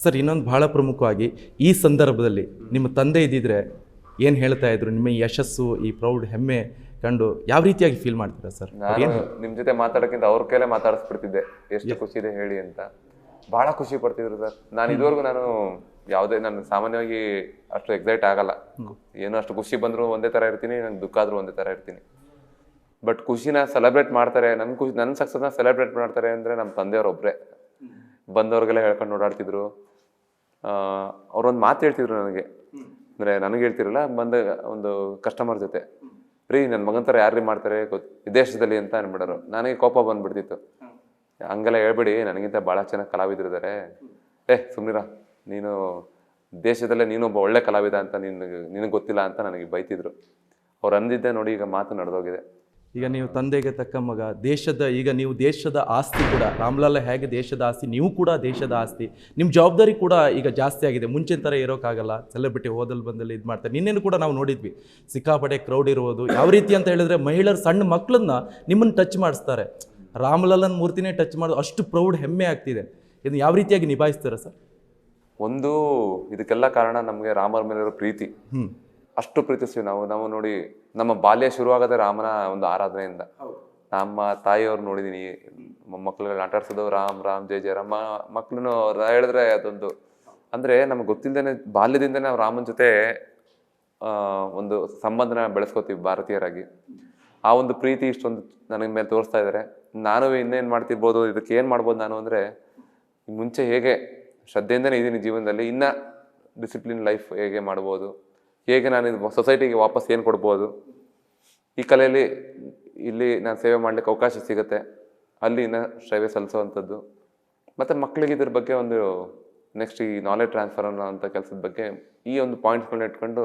Sir ಇನ್ನೊಂದು ಭಾಳ ಪ್ರಮುಖವಾಗಿ ಈ ಸಂದರ್ಭದಲ್ಲಿ ನಿಮ್ಮ ತಂದೆ ಇದ್ದಿದ್ರೆ ಏನು ಹೇಳ್ತಾ ಇದ್ರು, ನಿಮ್ಮ ಈ ಯಶಸ್ಸು, ಈ ಪ್ರೌಡ್ ಹೆಮ್ಮೆ ಕಂಡು ಯಾವ ರೀತಿಯಾಗಿ ಫೀಲ್ ಮಾಡ್ತೀರಾ ಸರ್? ನಾನು ನಿಮ್ಮ ಜೊತೆ ಮಾತಾಡೋಕ್ಕಿಂತ ಅವ್ರ ಕೈಲೇ ಮಾತಾಡಿಸ್ಬಿಡ್ತಿದ್ದೆ, ಎಷ್ಟು ಖುಷಿ ಇದೆ ಹೇಳಿ ಅಂತ. ಭಾಳ ಖುಷಿ ಪಡ್ತಿದ್ರು ಸರ್. ನಾನು ಇದುವರೆಗೂ ನಾನು ಸಾಮಾನ್ಯವಾಗಿ ಅಷ್ಟು ಎಕ್ಸೈಟ್ ಆಗಲ್ಲ. ಏನೋ ಅಷ್ಟು ಖುಷಿ ಬಂದರೂ ಒಂದೇ ಥರ ಇರ್ತೀನಿ, ನಂಗೆ ದುಃಖ ಆದರೂ ಒಂದೇ ಥರ ಇರ್ತೀನಿ. ಬಟ್ ಖುಷಿನ ಸೆಲೆಬ್ರೇಟ್ ಮಾಡ್ತಾರೆ, ನನ್ನ ಸಕ್ಸಸ್ನ ಸೆಲೆಬ್ರೇಟ್ ಮಾಡ್ತಾರೆ ಅಂದರೆ ನಮ್ಮ ತಂದೆಯವ್ರೊಬ್ಬರೇ. ಬಂದವ್ರಿಗೆಲ್ಲ ಹೇಳ್ಕೊಂಡು ಓಡಾಡ್ತಿದ್ರು. ಅವ್ರೊಂದು ಮಾತು ಹೇಳ್ತಿದ್ರು ನನಗೆ, ಅಂದರೆ ನನಗೆ ಹೇಳ್ತಿರಲ್ಲ, ಬಂದ ಒಂದು ಕಸ್ಟಮರ್ ಜೊತೆ, ರೀ ನನ್ನ ಮಗನ ಥರ ಯಾರು ಮಾಡ್ತಾರೆ ವಿದೇಶದಲ್ಲಿ ಅಂತ ಅನ್ಬಿಡೋರು. ನನಗೆ ಕೋಪ ಬಂದ್ಬಿಡ್ತಿತ್ತು. ಹಂಗೆಲ್ಲ ಹೇಳ್ಬಿಡಿ, ನನಗಿಂತ ಭಾಳ ಚೆನ್ನಾಗಿ ಕಲಾವಿದರಿದ್ದಾರೆ, ಸುಮ್ನಿರ, ನೀನು ದೇಶದಲ್ಲೇ ನೀನೊಬ್ಬ ಒಳ್ಳೆ ಕಲಾವಿದ ಅಂತ ನಿನಗೆ ಗೊತ್ತಿಲ್ಲ ಅಂತ ನನಗೆ ಬೈತಿದ್ರು. ಅವ್ರು ಅಂದಿದ್ದೆ ನೋಡಿ ಈಗ ಮಾತು ನಡೆದೋಗಿದೆ. ಈಗ ನೀವು ತಂದೆಗೆ ತಕ್ಕ ಮಗ, ಈಗ ನೀವು ದೇಶದ ಆಸ್ತಿ ಕೂಡ, ರಾಮ್ಲಾಲ್ ಹೇಗೆ ದೇಶದ ಆಸ್ತಿ, ನೀವು ಕೂಡ ದೇಶದ ಆಸ್ತಿ. ನಿಮ್ಮ ಜವಾಬ್ದಾರಿ ಕೂಡ ಈಗ ಜಾಸ್ತಿ ಆಗಿದೆ. ಮುಂಚಿನ ಥರ ಇರೋಕ್ಕಾಗಲ್ಲ, ಸೆಲೆಬ್ರಿಟಿ ಹೋದಲ್ಲಿ ಬಂದಲ್ಲಿ ಇದು ಮಾಡ್ತಾರೆ. ನಿನ್ನೇನು ಕೂಡ ನಾವು ನೋಡಿದ್ವಿ, ಸಿಕ್ಕಾಪಟ್ಟೆ ಕ್ರೌಡ್ ಇರುವುದು. ಯಾವ ರೀತಿ ಅಂತ ಹೇಳಿದ್ರೆ ಮಹಿಳೆಯರು ಸಣ್ಣ ಮಕ್ಕಳನ್ನ ನಿಮ್ಮನ್ನು ಟಚ್ ಮಾಡಿಸ್ತಾರೆ. ರಾಮ್ಲಾಲನ್ ಮೂರ್ತಿನೇ ಟಚ್ ಮಾಡೋದು, ಅಷ್ಟು ಪ್ರೌಡ್ ಹೆಮ್ಮೆ ಆಗ್ತಿದೆ. ಇದನ್ನು ಯಾವ ರೀತಿಯಾಗಿ ನಿಭಾಯಿಸ್ತೀರಾ ಸರ್? ಒಂದು ಇದಕ್ಕೆಲ್ಲ ಕಾರಣ ನಮಗೆ ರಾಮರ ಮೇಲಿರೋ ಪ್ರೀತಿ. ಅಷ್ಟು ಪ್ರೀತಿಸ್ತೀವಿ ನಾವು ನೋಡಿ, ನಮ್ಮ ಬಾಲ್ಯ ಶುರುವಾಗದೆ ರಾಮನ ಒಂದು ಆರಾಧನೆಯಿಂದ. ನಮ್ಮ ತಾಯಿಯವ್ರು ನೋಡಿದೀನಿ, ಮಕ್ಕಳೆಲ್ಲ ಆಟ ಆಡ್ಸೋದು ರಾಮ್ ರಾಮ್ ಜಯ ಜಯ ರಾಮ. ಮಕ್ಕಳನ್ನು ಹೇಳಿದ್ರೆ ಅದೊಂದು, ಅಂದ್ರೆ ನಮ್ಗೆ ಗೊತ್ತಿಲ್ಲದೇನೆ ಬಾಲ್ಯದಿಂದನೇ ನಾವು ರಾಮನ ಜೊತೆ ಒಂದು ಸಂಬಂಧನ ಬೆಳೆಸ್ಕೋತೀವಿ ಭಾರತೀಯರಾಗಿ. ಆ ಒಂದು ಪ್ರೀತಿ ಇಷ್ಟೊಂದು ನನಗೆ ಮೇಲೆ ತೋರಿಸ್ತಾ ಇದ್ದಾರೆ. ನಾನು ಇನ್ನೇನು ಮಾಡ್ತಿರ್ಬೋದು, ಇದಕ್ಕೆ ಏನು ಮಾಡ್ಬೋದು ನಾನು ಅಂದರೆ, ಮುಂಚೆ ಹೇಗೆ ಶ್ರದ್ಧೆಯಿಂದನೇ ಇದ್ದೀನಿ ಜೀವನದಲ್ಲಿ, ಇನ್ನು ಡಿಸಿಪ್ಲಿನ್ ಲೈಫ್ ಹೇಗೆ ಮಾಡ್ಬೋದು, ಹೇಗೆ ನಾನು ಸೊಸೈಟಿಗೆ ವಾಪಸ್ ಏನು ಕೊಡ್ಬೋದು, ಈ ಕಲೆಯಲ್ಲಿ ಇಲ್ಲಿ ನಾನು ಸೇವೆ ಮಾಡ್ಲಿಕ್ಕೆ ಅವಕಾಶ ಸಿಗುತ್ತೆ, ಅಲ್ಲಿ ಇನ್ನು ಸೇವೆ ಸಲ್ಲಿಸೋವಂಥದ್ದು. ಮತ್ತು ಮಕ್ಕಳಿಗೆ ಇದ್ರ ಬಗ್ಗೆ ಒಂದು ನೆಕ್ಸ್ಟ್ ಈ ನಾಲೆಜ್ ಟ್ರಾನ್ಸ್ಫರ್ ಅನ್ನೋಂಥ ಕೆಲಸದ ಬಗ್ಗೆ ಈ ಒಂದು ಪಾಯಿಂಟ್ಸ್ಗಳನ್ನ ಇಟ್ಕೊಂಡು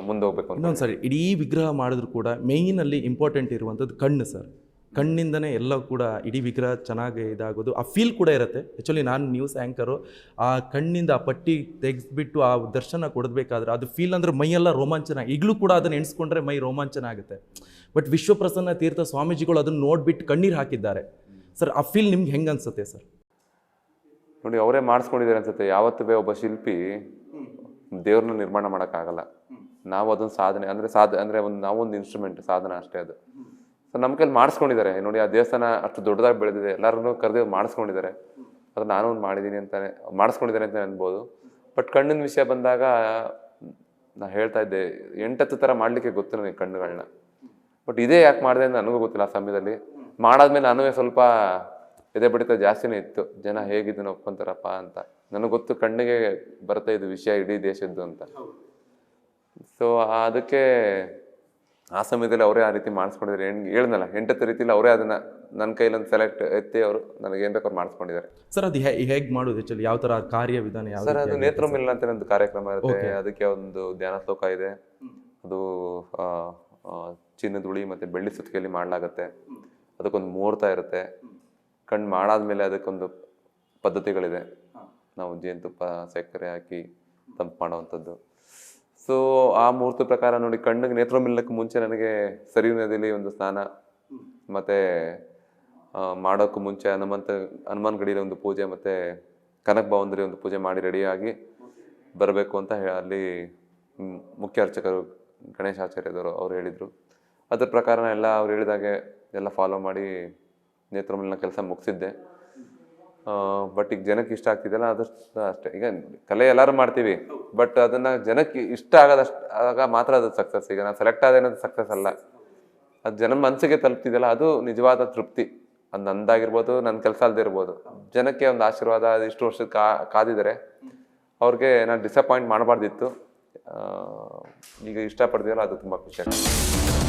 ಮುಂದೆ ಹೋಗ್ಬೇಕು. ಇನ್ನೊಂದು ಸರಿ, ಇಡೀ ವಿಗ್ರಹ ಮಾಡಿದ್ರು ಕೂಡ ಮೇಯ್ನಲ್ಲಿ ಇಂಪಾರ್ಟೆಂಟ್ ಇರುವಂಥದ್ದು ಕಣ್ಣು ಸರ್. ಕಣ್ಣಿಂದನೇ ಎಲ್ಲ ಕೂಡ ಇಡೀ ವಿಗ್ರಹ ಚೆನ್ನಾಗಿ ಇದಾಗೋದು, ಆ ಫೀಲ್ ಕೂಡ ಇರುತ್ತೆ. ಆ್ಯಕ್ಚುಲಿ ನಾನು ನ್ಯೂಸ್ ಆ್ಯಂಕರು, ಆ ಕಣ್ಣಿಂದ ಆ ಪಟ್ಟಿ ತೆಗೆದ್ಬಿಟ್ಟು ಆ ದರ್ಶನ ಕೊಡಬೇಕಾದ್ರೆ ಅದು ಫೀಲ್ ಅಂದರೆ ಮೈಯೆಲ್ಲ ರೋಮಾಂಚನ. ಈಗಲೂ ಕೂಡ ಅದನ್ನು ಎಣಿಸ್ಕೊಂಡ್ರೆ ಮೈ ರೋಮಾಂಚನ ಆಗುತ್ತೆ. ಬಟ್ ವಿಶ್ವಪ್ರಸನ್ನ ತೀರ್ಥ ಸ್ವಾಮೀಜಿಗಳು ಅದನ್ನು ನೋಡಿಬಿಟ್ಟು ಕಣ್ಣೀರು ಹಾಕಿದ್ದಾರೆ ಸರ್. ಆ ಫೀಲ್ ನಿಮ್ಗೆ ಹೆಂಗೆ ಅನ್ಸುತ್ತೆ ಸರ್? ನೋಡಿ, ಅವರೇ ಮಾಡಿಸ್ಕೊಂಡಿದ್ದಾರೆ ಅನ್ಸುತ್ತೆ. ಯಾವತ್ತೂ ಒಬ್ಬ ಶಿಲ್ಪಿ ದೇವ್ರನ್ನ ನಿರ್ಮಾಣ ಮಾಡೋಕ್ಕಾಗಲ್ಲ. ನಾವು ಅದೊಂದು ಸಾಧನೆ ಅಂದರೆ ನಾವೊಂದು ಇನ್ಸ್ಟ್ರೂಮೆಂಟ್, ಸಾಧನ ಅಷ್ಟೇ ಅದು. ಸೊ ನಮ್ಮ ಕೈಲಿ ಮಾಡಿಸ್ಕೊಂಡಿದ್ದಾರೆ ನೋಡಿ. ಆ ದೇವಸ್ಥಾನ ಅಷ್ಟು ದೊಡ್ಡದಾಗಿ ಬೆಳೆದಿದೆ, ಎಲ್ಲರೂ ಕರೆದು ಮಾಡಿಸ್ಕೊಂಡಿದ್ದಾರೆ. ಅದು ನಾನು ಒಂದು ಮಾಡಿದ್ದೀನಿ ಅಂತಾನೆ ಮಾಡಿಸ್ಕೊಂಡಿದ್ದಾರೆ ಅಂತ ಅನ್ಬೋದು. ಬಟ್ ಕಣ್ಣಿನ ವಿಷಯ ಬಂದಾಗ ನಾನು ಹೇಳ್ತಾ ಇದ್ದೆ, 8-10 ಥರ ಮಾಡಲಿಕ್ಕೆ ಗೊತ್ತು ನನಗೆ ಕಣ್ಣುಗಳನ್ನ. ಬಟ್ ಇದೇ ಯಾಕೆ ಮಾಡಿದೆ ಅಂತ ನನಗೂ ಗೊತ್ತಿಲ್ಲ. ಆ ಸಮಯದಲ್ಲಿ ಮಾಡಾದ್ಮೇಲೆ ನಾನೂ ಸ್ವಲ್ಪ ಎದೆ ಬಡಿತ ಜಾಸ್ತಿನೇ ಇತ್ತು. ಜನ ಹೇಗಿದ್ದನ್ನು ಒಪ್ಕೊಂತಾರಪ್ಪ ಅಂತ. ನನಗೆ ಗೊತ್ತು ಕಣ್ಣಿಗೆ ಬರ್ತಾ ಇದು ವಿಷಯ ಇಡೀ ದೇಶದ್ದು ಅಂತ. ಸೊ ಅದಕ್ಕೆ ಆ ಸಮಯದಲ್ಲಿ ಅವರೇ ಆ ರೀತಿ ಮಾಡಿಸ್ಕೊಂಡಿದ್ದಾರೆ. ಹೇಳಿದ್ನಲ್ಲ, 8 ರೀತಿಯಲ್ಲಿ ಅವರೇ ಅದನ್ನ ನನ್ನ ಕೈಲೊಂದು ಸೆಲೆಕ್ಟ್ ಎತ್ತಿ ಅವರು ನನಗೆ ಏನು ಬೇಕಾದ್ರು ಮಾಡಿಸ್ಕೊಂಡಿದ್ದಾರೆ ಸರ್. ಅದು ಹೇಗೆ ಮಾಡೋದು ಆ್ಯಕ್ಚುಲಿ, ಯಾವ ಥರ ಕಾರ್ಯವಿಧಾನ? ಯಾವ ಸರ್, ಅದು ನೇತ್ರ ಮಿಲನ ಅಂತ ಒಂದು ಕಾರ್ಯಕ್ರಮ ಇರುತ್ತೆ. ಅದಕ್ಕೆ ಒಂದು ಧ್ಯಾನ ಶ್ಲೋಕ ಇದೆ. ಅದು ಚಿನ್ನದ ಉಳಿ ಮತ್ತು ಬೆಳ್ಳಿ ಸುತ್ತಿಗೆಯಲ್ಲಿ ಮಾಡಲಾಗತ್ತೆ. ಅದಕ್ಕೊಂದು ಮುಹೂರ್ತ ಇರುತ್ತೆ. ಕಣ್ಣು ಮಾಡಾದ್ಮೇಲೆ ಅದಕ್ಕೊಂದು ಪದ್ಧತಿಗಳಿದೆ. ನಾವು ಜೇನುತುಪ್ಪ ಸಕ್ಕರೆ ಹಾಕಿ ತಂಪು ಮಾಡೋವಂಥದ್ದು. ಸೊ ಆ ಮುಹೂರ್ತ ಪ್ರಕಾರ ನೋಡಿ, ಕಣ್ಣಿಗೆ ನೇತ್ರ ಮಿಲನಕ್ಕೆ ಮುಂಚೆ ನನಗೆ ಸರಿಯೂ ನದಿಯಲ್ಲಿ ಒಂದು ಸ್ನಾನ, ಮತ್ತು ಮಾಡೋಕ್ಕೂ ಮುಂಚೆ ಹನುಮಾನ್ ಗಡಿಯಲ್ಲಿ ಒಂದು ಪೂಜೆ, ಮತ್ತು ಕನಕ ಭವನದಲ್ಲಿ ಒಂದು ಪೂಜೆ ಮಾಡಿ ರೆಡಿಯಾಗಿ ಬರಬೇಕು ಅಂತ ಅಲ್ಲಿ ಮುಖ್ಯ ಅರ್ಚಕರು ಗಣೇಶಾಚಾರ್ಯದವರು ಅವ್ರು ಹೇಳಿದರು. ಅದ್ರ ಪ್ರಕಾರ ಎಲ್ಲ ಅವ್ರು ಹೇಳಿದಾಗೆ ಎಲ್ಲ ಫಾಲೋ ಮಾಡಿ ನೇತ್ರ ಮಿಲನ ಕೆಲಸ ಮುಗಿಸಿದ್ದೆ. ಬಟ್ ಈಗ ಜನಕ್ಕೆ ಇಷ್ಟ ಆಗ್ತಿದೆಯಲ್ಲ, ಅದಷ್ಟು ಅಷ್ಟೇ. ಈಗ ಕಲೆ ಎಲ್ಲರೂ ಮಾಡ್ತೀವಿ, ಬಟ್ ಅದನ್ನು ಜನಕ್ಕೆ ಇಷ್ಟ ಆಗ ಮಾತ್ರ ಅದು ಸಕ್ಸಸ್. ಈಗ ನಾನು ಸೆಲೆಕ್ಟ್ ಆದ ಅನ್ನೋದು ಸಕ್ಸಸ್ ಅಲ್ಲ, ಅದು ಜನ ಮನಸ್ಸಿಗೆ ತಲುಪ್ತಿದೆಯಲ್ಲ ಅದು ನಿಜವಾದ ತೃಪ್ತಿ. ಅದು ನಂದಾಗಿರ್ಬೋದು, ನನ್ನ ಕೆಲಸ ಅಲ್ಲದೆ ಇರ್ಬೋದು. ಜನಕ್ಕೆ ಒಂದು ಆಶೀರ್ವಾದ, ಅದು ಇಷ್ಟು ವರ್ಷದ ಕಾದಿದ್ದಾರೆ, ಅವ್ರಿಗೆ ನಾನು ಡಿಸಪಾಯಿಂಟ್ ಮಾಡಬಾರ್ದಿತ್ತು. ಈಗ ಇಷ್ಟಪಡ್ತೀವಲ್ಲ, ಅದು ತುಂಬ ಖುಷಿ ಆಗ್ತದೆ.